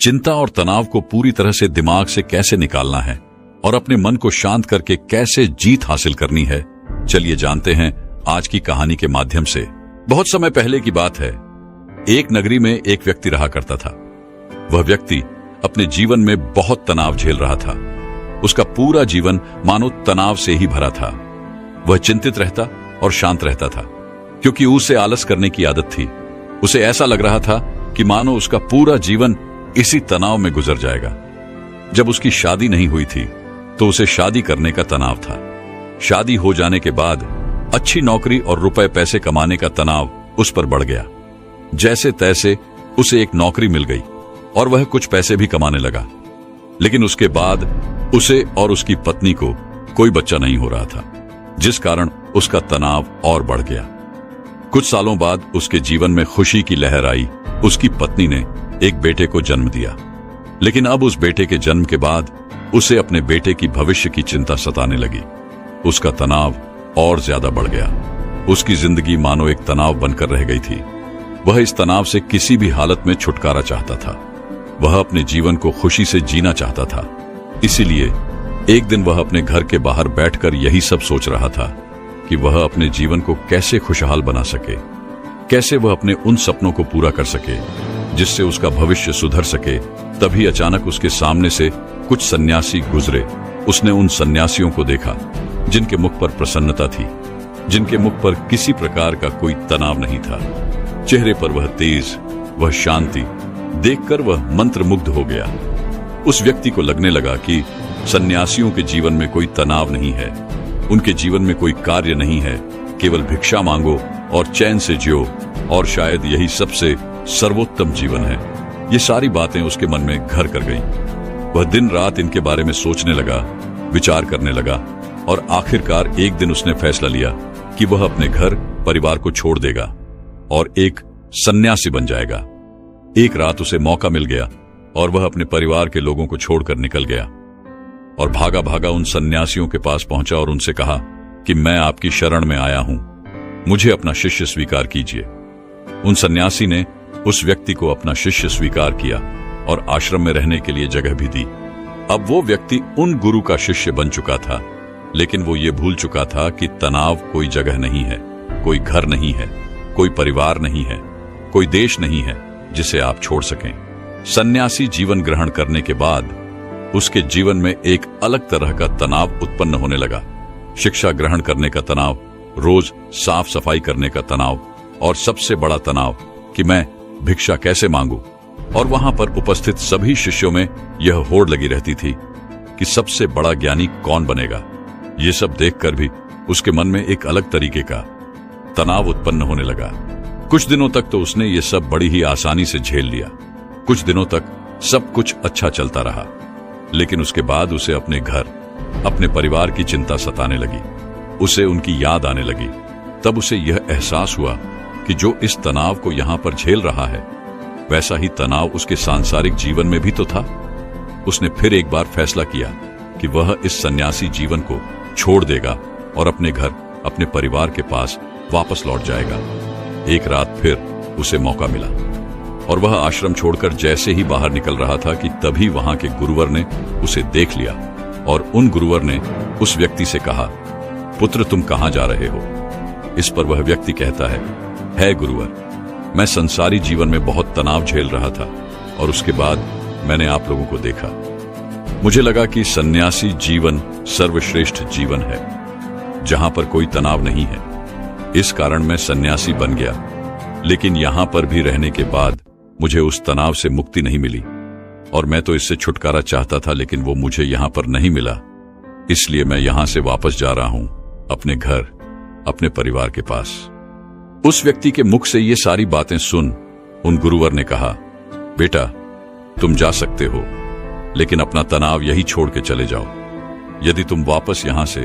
चिंता और तनाव को पूरी तरह से दिमाग से कैसे निकालना है और अपने मन को शांत करके कैसे जीत हासिल करनी है, चलिए जानते हैं आज की कहानी के माध्यम से। बहुत समय पहले की बात है। एक नगरी में एक व्यक्ति रहा करता था। वह व्यक्ति अपने जीवन में बहुत तनाव झेल रहा था। उसका पूरा जीवन मानो तनाव से ही भरा था। वह चिंतित रहता और शांत रहता था, क्योंकि उसे आलस करने की आदत थी। उसे ऐसा लग रहा था कि मानो उसका पूरा जीवन इसी तनाव में गुजर जाएगा। जब उसकी शादी नहीं हुई थी तो उसे शादी करने का तनाव था। शादी हो जाने के बाद अच्छी नौकरी और रुपए पैसे कमाने का तनाव उस पर बढ़ गया। जैसे तैसे उसे एक नौकरी मिल गई और वह कुछ पैसे भी कमाने लगा। लेकिन उसके बाद उसे और उसकी पत्नी को कोई बच्चा नहीं हो रहा था, जिस कारण उसका तनाव और बढ़ गया। कुछ सालों बाद उसके जीवन में खुशी की लहर आई। उसकी पत्नी ने एक बेटे को जन्म दिया। लेकिन अब उस बेटे के जन्म के बाद उसे अपने बेटे की भविष्य की चिंता सताने लगी। उसका तनाव और ज्यादा बढ़ गया। उसकी जिंदगी मानो एक तनाव बनकर रह गई थी। वह इस तनाव से किसी भी हालत में छुटकारा चाहता था। वह अपने जीवन को खुशी से जीना चाहता था। इसीलिए एक दिन वह अपने घर के बाहर बैठकर यही सब सोच रहा था कि वह अपने जीवन को कैसे खुशहाल बना सके, कैसे वह अपने उन सपनों को पूरा कर सके जिससे उसका भविष्य सुधर सके। तभी अचानक उसके सामने से कुछ सन्यासी गुजरे। उसने उन सन्यासियों को देखा जिनके मुख पर प्रसन्नता थी, जिनके मुख पर किसी प्रकार का कोई तनाव नहीं था। चेहरे पर वह तेज, वह शांति देखकर वह मंत्रमुग्ध हो गया। उस व्यक्ति को लगने लगा कि सन्यासियों के जीवन में कोई तनाव नहीं है, उनके जीवन में कोई कार्य नहीं है, केवल भिक्षा मांगो और चैन से जियो, और शायद यही सबसे सर्वोत्तम जीवन है। ये सारी बातें उसके मन में घर कर गईं। वह दिन रात इनके बारे में सोचने लगा, विचार करने लगा, और आखिरकार एक दिन उसने फैसला लिया कि वह अपने घर परिवार को छोड़ देगा और एक सन्यासी बन जाएगा। एक रात उसे मौका मिल गया और वह अपने परिवार के लोगों को छोड़कर निकल गया और भागा भागा उन सन्यासियों के पास पहुंचा और उनसे कहा कि मैं आपकी शरण में आया हूं, मुझे अपना शिष्य स्वीकार कीजिए। उन सन्यासी ने उस व्यक्ति को अपना शिष्य स्वीकार किया और आश्रम में रहने के लिए जगह भी दी। अब वो व्यक्ति उन गुरु का शिष्य बन चुका था, लेकिन वो ये भूल चुका था कि तनाव कोई जगह नहीं है, कोई घर नहीं है, कोई परिवार नहीं है, कोई देश नहीं है जिसे आप छोड़ सकें। सन्यासी जीवन ग्रहण करने के बाद उसके जीवन में एक अलग तरह का तनाव उत्पन्न होने लगा। शिक्षा ग्रहण करने का तनाव, रोज साफ सफाई करने का तनाव, और सबसे बड़ा तनाव कि मैं भिक्षा कैसे मांगू। और वहां पर उपस्थित सभी शिष्यों में यह होड़ लगी रहती थी कि सबसे बड़ा ज्ञानी कौन बनेगा। ये सब देखकर भी उसके मन में एक अलग तरीके का तनाव उत्पन्न होने लगा। कुछ दिनों तक तो उसने ये सब बड़ी ही आसानी से झेल लिया। कुछ दिनों तक सब कुछ अच्छा चलता रहा, लेकिन उसके बाद उसे अपने घर, अपने परिवार की चिंता सताने लगी। उसे उनकी याद आने लगी। तब उसे यह एहसास हुआ कि जो इस तनाव को यहां पर झेल रहा है, वैसा ही तनाव उसके सांसारिक जीवन में भी तो था। उसने फिर एक बार फैसला किया कि वह इस सन्यासी जीवन को छोड़ देगा और अपने घर, अपने परिवार के पास वापस लौट जाएगा। एक रात फिर उसे मौका मिला और वह आश्रम छोड़कर जैसे ही बाहर निकल रहा था कि तभी वहां के गुरुवर ने उसे देख लिया और उन गुरुवर ने उस व्यक्ति से कहा, पुत्र तुम कहां जा रहे हो? इस पर वह व्यक्ति कहता है गुरुवर, मैं संसारी जीवन में बहुत तनाव झेल रहा था और उसके बाद मैंने आप लोगों को देखा। मुझे लगा कि सन्यासी जीवन सर्वश्रेष्ठ जीवन है, जहां पर कोई तनाव नहीं है। इस कारण मैं सन्यासी बन गया, लेकिन यहां पर भी रहने के बाद मुझे उस तनाव से मुक्ति नहीं मिली और मैं तो इससे छुटकारा चाहता था, लेकिन वो मुझे यहां पर नहीं मिला। इसलिए मैं यहां से वापस जा रहा हूं अपने घर, अपने परिवार के पास। उस व्यक्ति के मुख से ये सारी बातें सुन उन गुरुवर ने कहा, बेटा तुम जा सकते हो, लेकिन अपना तनाव यही छोड़ के चले जाओ। यदि तुम वापस यहां से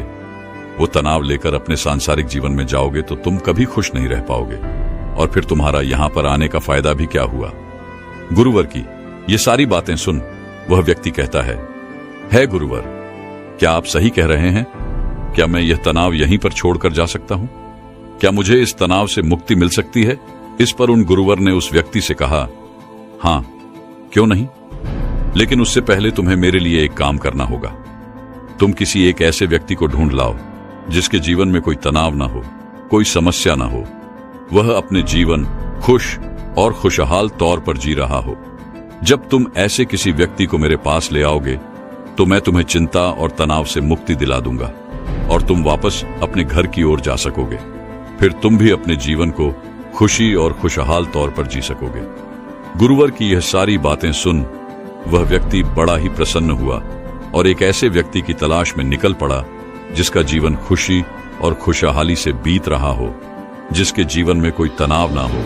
वो तनाव लेकर अपने सांसारिक जीवन में जाओगे तो तुम कभी खुश नहीं रह पाओगे और फिर तुम्हारा यहां पर आने का फायदा भी क्या हुआ। गुरुवर की ये सारी बातें सुन वह व्यक्ति कहता है गुरुवर, क्या आप सही कह रहे हैं? क्या मैं यह तनाव यहीं पर छोड़कर जा सकता हूं? क्या मुझे इस तनाव से मुक्ति मिल सकती है? इस पर उन गुरुवर ने उस व्यक्ति से कहा, हां, क्यों नहीं, लेकिन उससे पहले तुम्हें मेरे लिए एक काम करना होगा। तुम किसी एक ऐसे व्यक्ति को ढूंढ लाओ जिसके जीवन में कोई तनाव ना हो, कोई समस्या ना हो, वह अपने जीवन खुश और खुशहाल तौर पर जी रहा हो। जब तुम ऐसे किसी व्यक्ति को मेरे पास ले आओगे तो मैं तुम्हें चिंता और तनाव से मुक्ति दिला दूंगा और तुम वापस अपने घर की ओर जा सकोगे। फिर तुम भी अपने जीवन को खुशी और खुशहाल तौर पर जी सकोगे। गुरुवर की यह सारी बातें सुन वह व्यक्ति बड़ा ही प्रसन्न हुआ और एक ऐसे व्यक्ति की तलाश में निकल पड़ा जिसका जीवन खुशी और खुशहाली से बीत रहा हो, जिसके जीवन में कोई तनाव ना हो,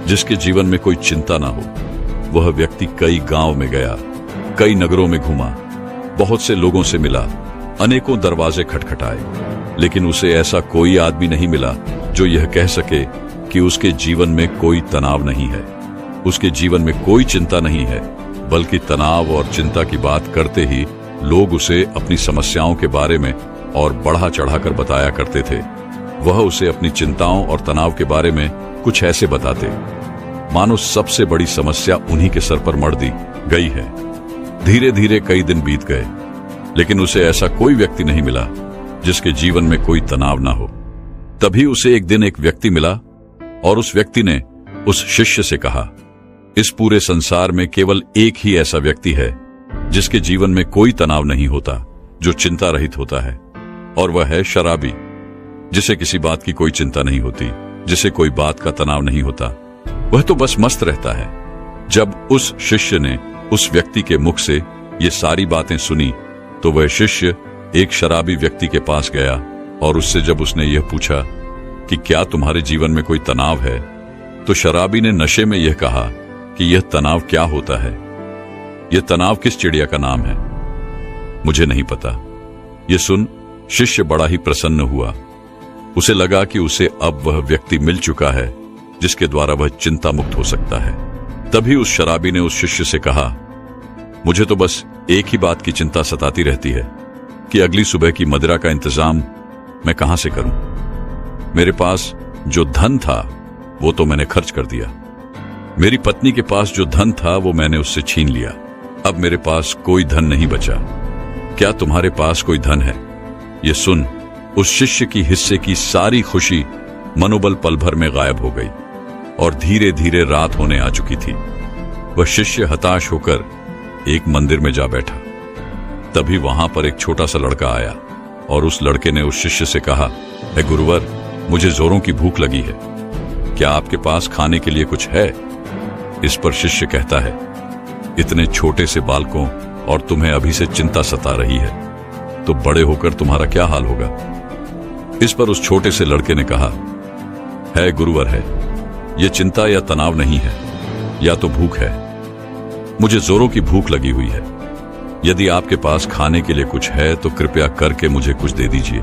जिसके जीवन में कोई चिंता ना हो। वह व्यक्ति कई गांव में गया, कई नगरों में घूमा, बहुत से लोगों से मिला, अनेकों दरवाजे खटखटाए, लेकिन उसे ऐसा कोई आदमी नहीं मिला जो यह कह सके कि उसके जीवन में कोई तनाव नहीं है, उसके जीवन में कोई चिंता नहीं है। बल्कि तनाव और चिंता की बात करते ही लोग उसे अपनी समस्याओं के बारे में और बढ़ा चढ़ाकर बताया करते थे। वह उसे अपनी चिंताओं और तनाव के बारे में कुछ ऐसे बताते मानो सबसे बड़ी समस्या उन्हीं के सर पर मढ़ दी गई है। धीरे धीरे कई दिन बीत गए, लेकिन उसे ऐसा कोई व्यक्ति नहीं मिला जिसके जीवन में कोई तनाव ना हो। तभी उसे एक दिन एक व्यक्ति मिला और उस व्यक्ति ने उस शिष्य से कहा, इस पूरे संसार में केवल एक ही ऐसा व्यक्ति है जिसके जीवन में कोई तनाव नहीं होता, जो चिंता रहित होता है, और वह है शराबी, जिसे किसी बात की कोई चिंता नहीं होती, जिसे कोई बात का तनाव नहीं होता, वह तो बस मस्त रहता है। जब उस शिष्य ने उस व्यक्ति के मुख से ये सारी बातें सुनी तो वह शिष्य एक शराबी व्यक्ति के पास गया और उससे जब उसने यह पूछा कि क्या तुम्हारे जीवन में कोई तनाव है, तो शराबी ने नशे में यह कहा कि यह तनाव क्या होता है, यह तनाव किस चिड़िया का नाम है, मुझे नहीं पता। यह सुन शिष्य बड़ा ही प्रसन्न हुआ। उसे लगा कि उसे अब वह व्यक्ति मिल चुका है जिसके द्वारा वह चिंता मुक्त हो सकता है। तभी उस शराबी ने उस शिष्य से कहा, मुझे तो बस एक ही बात की चिंता सताती रहती है कि अगली सुबह की मदिरा का इंतजाम मैं कहां से करूं। मेरे पास जो धन था वो तो मैंने खर्च कर दिया, मेरी पत्नी के पास जो धन था वो मैंने उससे छीन लिया, अब मेरे पास कोई धन नहीं बचा। क्या तुम्हारे पास कोई धन है? ये सुन उस शिष्य की हिस्से की सारी खुशी मनोबल पल भर में गायब हो गई और धीरे धीरे रात होने आ चुकी थी। वह शिष्य हताश होकर एक मंदिर में जा बैठा। तभी वहां पर एक छोटा सा लड़का आया और उस लड़के ने उस शिष्य से कहा, हे गुरुवर, मुझे जोरों की भूख लगी है, क्या आपके पास खाने के लिए कुछ है? इस पर शिष्य कहता है, इतने छोटे से बालकों और तुम्हें अभी से चिंता सता रही है तो बड़े होकर तुम्हारा क्या हाल होगा। इस पर उस छोटे से लड़के ने कहा, है गुरुवर है, यह चिंता या तनाव नहीं है, या तो भूख है, मुझे जोरों की भूख लगी हुई है। यदि आपके पास खाने के लिए कुछ है तो कृपया करके मुझे कुछ दे दीजिए।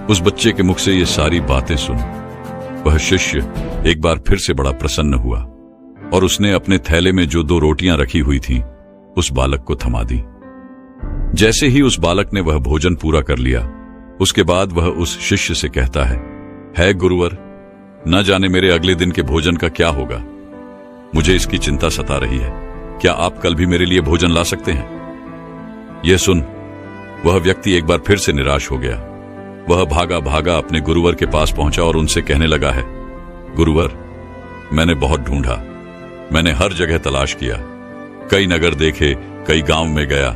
उस बच्चे के मुख से ये सारी बातें सुन वह शिष्य एक बार फिर से बड़ा प्रसन्न हुआ और उसने अपने थैले में जो 2 रोटियां रखी हुई थी उस बालक को थमा दी। जैसे ही उस बालक ने वह भोजन पूरा कर लिया, उसके बाद वह उस शिष्य से कहता है गुरुवर, न जाने मेरे अगले दिन के भोजन का क्या होगा, मुझे इसकी चिंता सता रही है, क्या आप कल भी मेरे लिए भोजन ला सकते हैं? यह सुन वह व्यक्ति एक बार फिर से निराश हो गया। वह भागा भागा अपने गुरुवर के पास पहुंचा और उनसे कहने लगा, है गुरुवर, मैंने बहुत ढूंढा, मैंने हर जगह तलाश किया, कई नगर देखे, कई गांव में गया,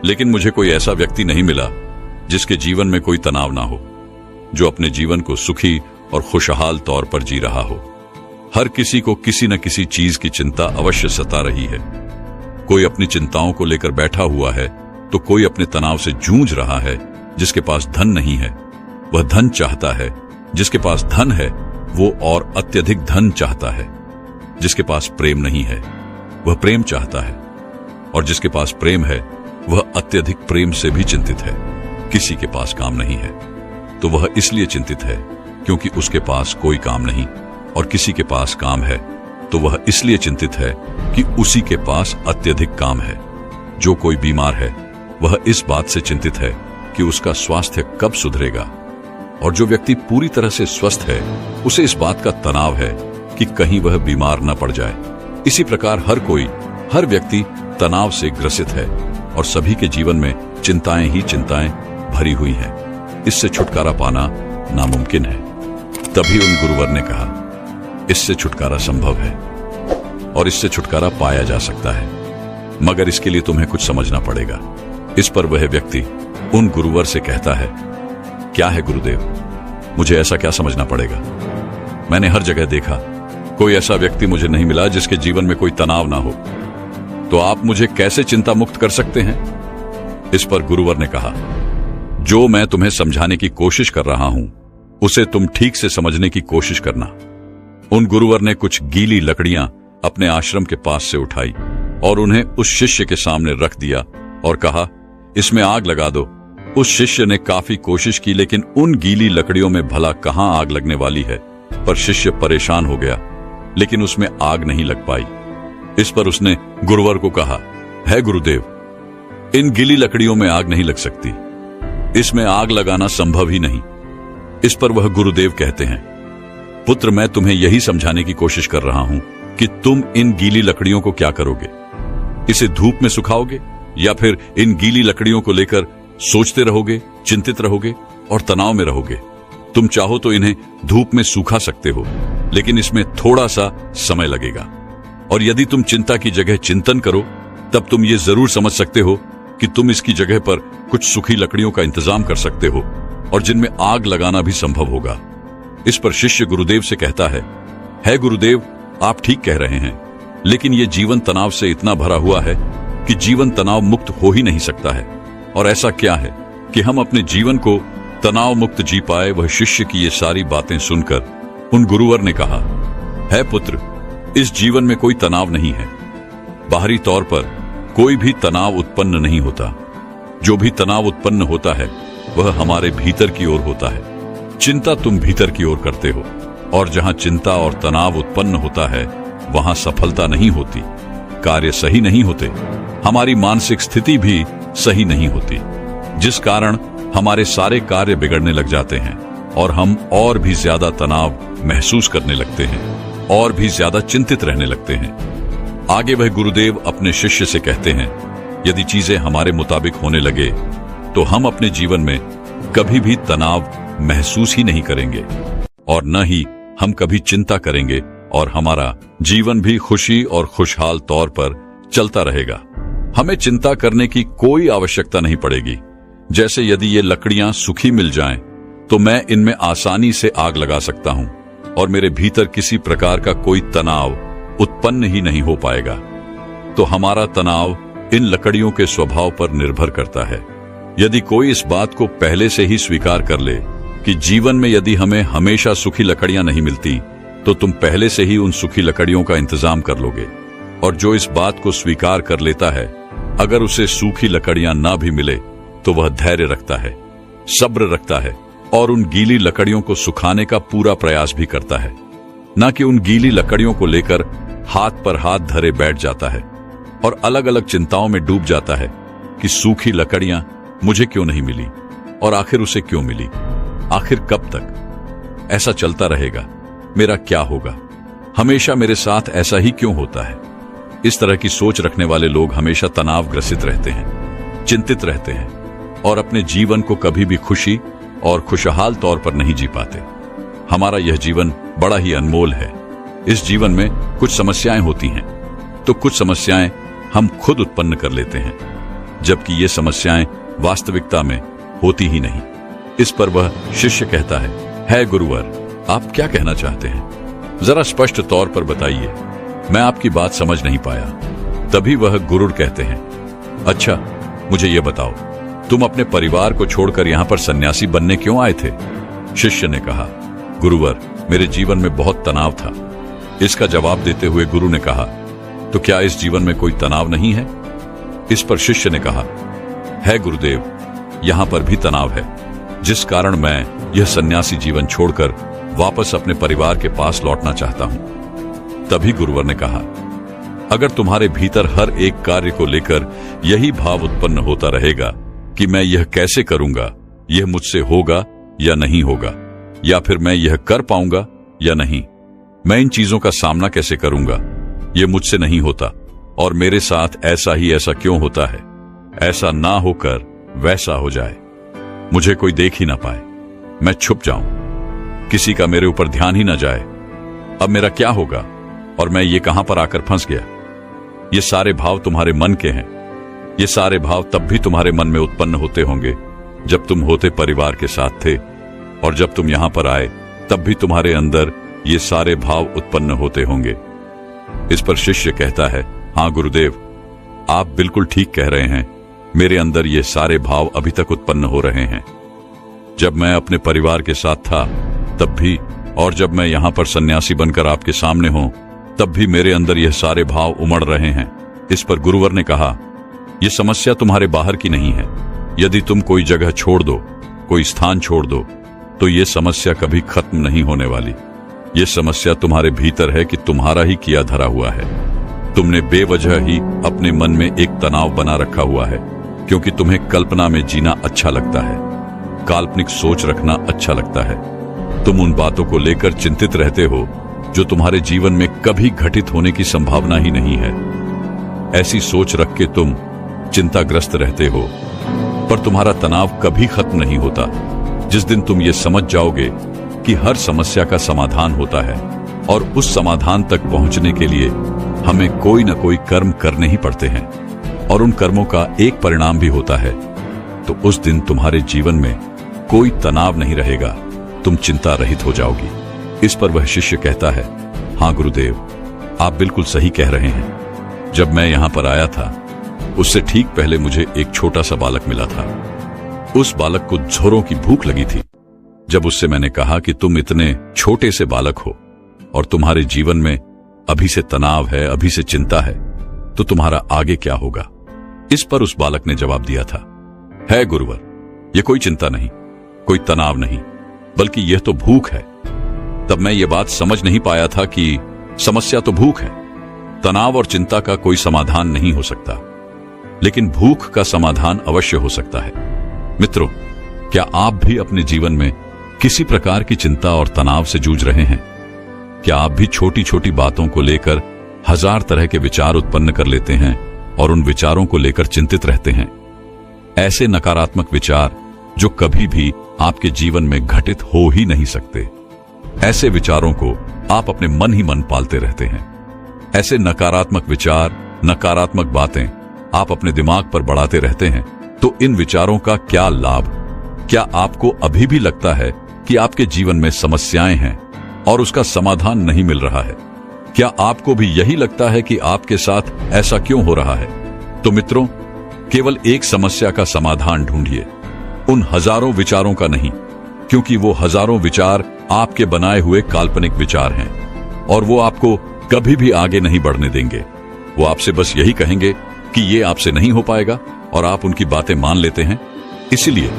लेकिन मुझे कोई ऐसा व्यक्ति नहीं मिला जिसके जीवन में कोई तनाव ना हो, जो अपने जीवन को सुखी और खुशहाल तौर पर जी रहा हो। हर किसी को किसी न किसी चीज की चिंता अवश्य सता रही है। कोई अपनी चिंताओं को लेकर बैठा हुआ है तो कोई अपने तनाव से जूझ रहा है। जिसके पास धन नहीं है वह धन चाहता है, जिसके पास धन है वो और अत्यधिक धन चाहता है। जिसके पास प्रेम नहीं है वह प्रेम चाहता है, और जिसके पास प्रेम है वह अत्यधिक प्रेम से भी चिंतित है। किसी के पास काम नहीं है तो वह इसलिए चिंतित है क्योंकि उसके पास कोई काम नहीं, और किसी के पास काम है तो वह इसलिए चिंतित है कि उसी के पास अत्यधिक काम है। जो कोई बीमार है वह इस बात से चिंतित है कि उसका स्वास्थ्य कब सुधरेगा, और जो व्यक्ति पूरी तरह से स्वस्थ है उसे इस बात का तनाव है कि कहीं वह बीमार न पड़ जाए। इसी प्रकार हर व्यक्ति तनाव से ग्रसित है और सभी के जीवन में चिंताएं ही चिंताएं भरी हुई हैं। इससे छुटकारा पाना नामुमकिन है। तभी उन गुरुवर ने कहा, इससे छुटकारा संभव है और इससे छुटकारा पाया जा सकता है, मगर इसके लिए तुम्हें कुछ समझना पड़ेगा। इस पर वह व्यक्ति उन गुरुवर से कहता है, क्या है गुरुदेव, मुझे ऐसा क्या समझना पड़ेगा? मैंने हर जगह देखा, कोई ऐसा व्यक्ति मुझे नहीं मिला जिसके जीवन में कोई तनाव ना हो, तो आप मुझे कैसे चिंता मुक्त कर सकते हैं? इस पर गुरुवर ने कहा, जो मैं तुम्हें समझाने की कोशिश कर रहा हूं उसे तुम ठीक से समझने की कोशिश करना। उन गुरुवर ने कुछ गीली लकड़ियां अपने आश्रम के पास से उठाई और उन्हें उस शिष्य के सामने रख दिया और कहा, इसमें आग लगा दो। उस शिष्य ने काफी कोशिश की, लेकिन उन गीली लकड़ियों में भला कहां आग लगने वाली है। पर शिष्य परेशान हो गया, लेकिन उसमें आग नहीं लग पाई। इस पर उसने गुरुवर को कहा, है गुरुदेव, इन गीली लकड़ियों में आग नहीं लग सकती, इसमें आग लगाना संभव ही नहीं। इस पर वह गुरुदेव कहते हैं, पुत्र, मैं तुम्हें यही समझाने की कोशिश कर रहा हूं कि तुम इन गीली लकड़ियों को क्या करोगे? इसे धूप में सुखाओगे या फिर इन गीली लकड़ियों को लेकर सोचते रहोगे, चिंतित रहोगे और तनाव में रहोगे? तुम चाहो तो इन्हें धूप में सूखा सकते हो, लेकिन इसमें थोड़ा सा समय लगेगा। और यदि तुम चिंता की जगह चिंतन करो, तब तुम ये जरूर समझ सकते हो कि तुम इसकी जगह पर कुछ सूखी लकड़ियों का इंतजाम कर सकते हो और जिनमें आग लगाना भी संभव होगा। इस पर शिष्य गुरुदेव से कहता है गुरुदेव, आप ठीक कह रहे हैं, लेकिन ये जीवन तनाव से इतना भरा हुआ है कि जीवन तनाव मुक्त हो ही नहीं सकता है। और ऐसा क्या है कि हम अपने जीवन को तनाव मुक्त जी पाए? वह शिष्य की ये सारी बातें सुनकर उन गुरुवर ने कहा, है पुत्र, इस जीवन में कोई तनाव नहीं है। बाहरी तौर पर कोई भी तनाव उत्पन्न नहीं होता। जो भी तनाव उत्पन्न होता है वह हमारे भीतर की ओर होता है। चिंता तुम भीतर की ओर करते हो, और जहां चिंता और तनाव उत्पन्न होता है वहां सफलता नहीं होती, कार्य सही नहीं होते, हमारी मानसिक स्थिति भी सही नहीं होती, जिस कारण हमारे सारे कार्य बिगड़ने लग जाते हैं और हम और भी ज्यादा तनाव महसूस करने लगते हैं और भी ज्यादा चिंतित रहने लगते हैं। आगे वह गुरुदेव अपने शिष्य से कहते हैं, यदि चीजें हमारे मुताबिक होने लगे तो हम अपने जीवन में कभी भी तनाव महसूस ही नहीं करेंगे और न ही हम कभी चिंता करेंगे, और हमारा जीवन भी खुशी और खुशहाल तौर पर चलता रहेगा। हमें चिंता करने की कोई आवश्यकता नहीं पड़ेगी। जैसे यदि ये लकड़ियां सूखी मिल जाएं, तो मैं इनमें आसानी से आग लगा सकता हूं और मेरे भीतर किसी प्रकार का कोई तनाव उत्पन्न ही नहीं हो पाएगा। तो हमारा तनाव इन लकड़ियों के स्वभाव पर निर्भर करता है। यदि कोई इस बात को पहले से ही स्वीकार कर ले कि जीवन में यदि हमें हमेशा सूखी लकड़ियां नहीं मिलती, तो तुम पहले से ही उन सूखी लकड़ियों का इंतजाम कर लोगे। और जो इस बात को स्वीकार कर लेता है, अगर उसे सूखी लकड़ियां ना भी मिले तो वह धैर्य रखता है, सब्र रखता है और उन गीली लकड़ियों को सुखाने का पूरा प्रयास भी करता है, न कि उन गीली लकड़ियों को लेकर हाथ पर हाथ धरे बैठ जाता है और अलग अलग चिंताओं में डूब जाता है कि सूखी लकड़ियां मुझे क्यों नहीं मिली और आखिर उसे क्यों मिली, आखिर कब तक ऐसा चलता रहेगा, मेरा क्या होगा, हमेशा मेरे साथ ऐसा ही क्यों होता है। इस तरह की सोच रखने वाले लोग हमेशा तनावग्रसित रहते हैं, चिंतित रहते हैं और अपने जीवन को कभी भी खुशी और खुशहाल तौर पर नहीं जी पाते। हमारा यह जीवन बड़ा ही अनमोल है। इस जीवन में कुछ समस्याएं होती हैं, तो कुछ समस्याएं हम खुद उत्पन्न कर लेते हैं, जबकि ये समस्याएं वास्तविकता में होती ही नहीं। इस पर वह शिष्य कहता है गुरुवर, आप क्या कहना चाहते हैं? जरा स्पष्ट तौर पर बताइए, मैं आपकी बात समझ नहीं पाया। तभी वह गुरुर कहते हैं, अच्छा मुझे ये बताओ, तुम अपने परिवार को छोड़कर यहाँ पर सन्यासी बनने क्यों आए थे? शिष्य ने कहा, गुरुवर, मेरे जीवन में बहुत तनाव था। इसका जवाब देते हुए गुरु ने कहा, तो क्या इस जीवन में कोई तनाव नहीं है? इस पर शिष्य ने कहा, है गुरुदेव, यहाँ पर भी तनाव है, जिस कारण मैं यह सन्यासी जीवन छोड़कर वापस अपने परिवार के पास लौटना चाहता हूं। तभी गुरुवर ने कहा, अगर तुम्हारे भीतर हर एक कार्य को लेकर यही भाव उत्पन्न होता रहेगा कि मैं यह कैसे करूंगा, यह मुझसे होगा या नहीं होगा, या फिर मैं यह कर पाऊंगा या नहीं, मैं इन चीजों का सामना कैसे करूंगा, यह मुझसे नहीं होता और मेरे साथ ऐसा ही ऐसा क्यों होता है? ऐसा ना होकर वैसा हो जाए, मुझे कोई देख ही ना पाए, मैं छुप जाऊं, किसी का मेरे ऊपर ध्यान ही ना जाए। अब मेरा क्या होगा और मैं ये कहां पर आकर फंस गया? ये सारे भाव तुम्हारे मन के हैं। ये सारे भाव तब भी तुम्हारे मन में उत्पन्न होते होंगे जब तुम होते परिवार के साथ थे, और जब तुम यहां पर आए तब भी तुम्हारे अंदर ये सारे भाव उत्पन्न होते होंगे। इस पर शिष्य कहता है, हाँ गुरुदेव, आप बिल्कुल ठीक कह रहे हैं, मेरे अंदर ये सारे भाव अभी तक उत्पन्न हो रहे हैं। जब मैं अपने परिवार के साथ था तब भी, और जब मैं यहां पर सन्यासी बनकर आपके सामने हूं तब भी मेरे अंदर ये सारे भाव उमड़ रहे हैं। इस पर गुरुवर ने कहा, यह समस्या तुम्हारे बाहर की नहीं है। यदि तुम कोई जगह छोड़ दो, कोई स्थान छोड़ दो, तो ये समस्या कभी खत्म नहीं होने वाली। ये समस्या तुम्हारे भीतर है कि तुम्हारा ही किया धरा हुआ है। तुमने बेवजह ही अपने मन में एक तनाव बना रखा हुआ है, क्योंकि तुम्हें कल्पना में जीना अच्छा लगता है, काल्पनिक सोच रखना अच्छा लगता है। तुम उन बातों को लेकर चिंतित रहते हो जो तुम्हारे जीवन में कभी घटित होने की संभावना ही नहीं है। ऐसी सोच रख के तुम चिंताग्रस्त रहते हो, पर तुम्हारा तनाव कभी खत्म नहीं होता। जिस दिन तुम ये समझ जाओगे कि हर समस्या का समाधान होता है और उस समाधान तक पहुंचने के लिए हमें कोई न कोई कर्म करने ही पड़ते हैं, और उन कर्मों का एक परिणाम भी होता है, तो उस दिन तुम्हारे जीवन में कोई तनाव नहीं रहेगा, तुम चिंता रहित हो जाओगी। इस पर वह शिष्य कहता है, हाँ गुरुदेव, आप बिल्कुल सही कह रहे हैं। जब मैं यहां पर आया था उससे ठीक पहले मुझे एक छोटा सा बालक मिला था। उस बालक को जोरों की भूख लगी थी। जब उससे मैंने कहा कि तुम इतने छोटे से बालक हो और तुम्हारे जीवन में अभी से तनाव है, अभी से चिंता है, तो तुम्हारा आगे क्या होगा? इस पर उस बालक ने जवाब दिया था, है गुरुवर, यह कोई चिंता नहीं, कोई तनाव नहीं, बल्कि यह तो भूख है। तब मैं ये बात समझ नहीं पाया था कि समस्या तो भूख है, तनाव और चिंता का कोई समाधान नहीं हो सकता, लेकिन भूख का समाधान अवश्य हो सकता है। मित्रों, क्या आप भी अपने जीवन में किसी प्रकार की चिंता और तनाव से जूझ रहे हैं? क्या आप भी छोटी छोटी बातों को लेकर हजार तरह के विचार उत्पन्न कर लेते हैं और उन विचारों को लेकर चिंतित रहते हैं? ऐसे नकारात्मक विचार जो कभी भी आपके जीवन में घटित हो ही नहीं सकते, ऐसे विचारों को आप अपने मन ही मन पालते रहते हैं। ऐसे नकारात्मक विचार, नकारात्मक बातें आप अपने दिमाग पर बढ़ाते रहते हैं, तो इन विचारों का क्या लाभ? क्या आपको अभी भी लगता है कि आपके जीवन में समस्याएं हैं और उसका समाधान नहीं मिल रहा है? क्या आपको भी यही लगता है कि आपके साथ ऐसा क्यों हो रहा है? तो मित्रों, केवल एक समस्या का समाधान ढूंढिए, उन हजारों विचारों का नहीं, क्योंकि वो हजारों विचार आपके बनाए हुए काल्पनिक विचार हैं और वो आपको कभी भी आगे नहीं बढ़ने देंगे। वो आपसे बस यही कहेंगे कि ये आपसे नहीं हो पाएगा और आप उनकी बातें मान लेते हैं। इसीलिए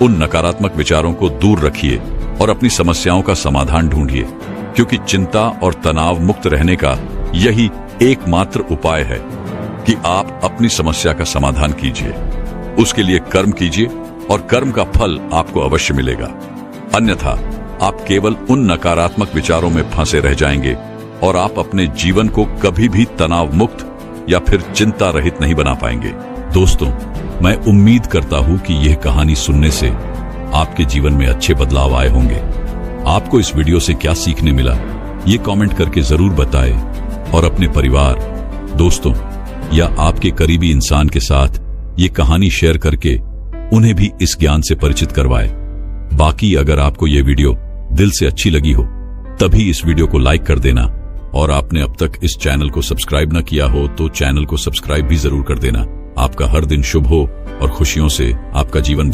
उन नकारात्मक विचारों को दूर रखिए और अपनी समस्याओं का समाधान ढूंढिए, क्योंकि चिंता और तनाव मुक्त रहने का यही एकमात्र उपाय है कि आप अपनी समस्या का समाधान कीजिए। उसके लिए कर्म कीजिए और कर्म का फल आपको अवश्य मिलेगा। अन्यथा आप केवल उन नकारात्मक विचारों में फंसे रह जाएंगे और आप अपने जीवन को कभी भी तनाव मुक्त या फिर चिंता रहित नहीं बना पाएंगे। दोस्तों, मैं उम्मीद करता हूं कि यह कहानी सुनने से आपके जीवन में अच्छे बदलाव आए होंगे। आपको इस वीडियो से क्या सीखने मिला, ये कमेंट करके जरूर बताएं और अपने परिवार, दोस्तों या आपके करीबी इंसान के साथ ये कहानी शेयर करके उन्हें भी इस ज्ञान से परिचित करवाएं। बाकी अगर आपको ये वीडियो दिल से अच्छी लगी हो तभी इस वीडियो को लाइक कर देना, और आपने अब तक इस चैनल को सब्सक्राइब न किया हो तो चैनल को सब्सक्राइब भी जरूर कर देना। आपका हर दिन शुभ हो और खुशियों से आपका जीवन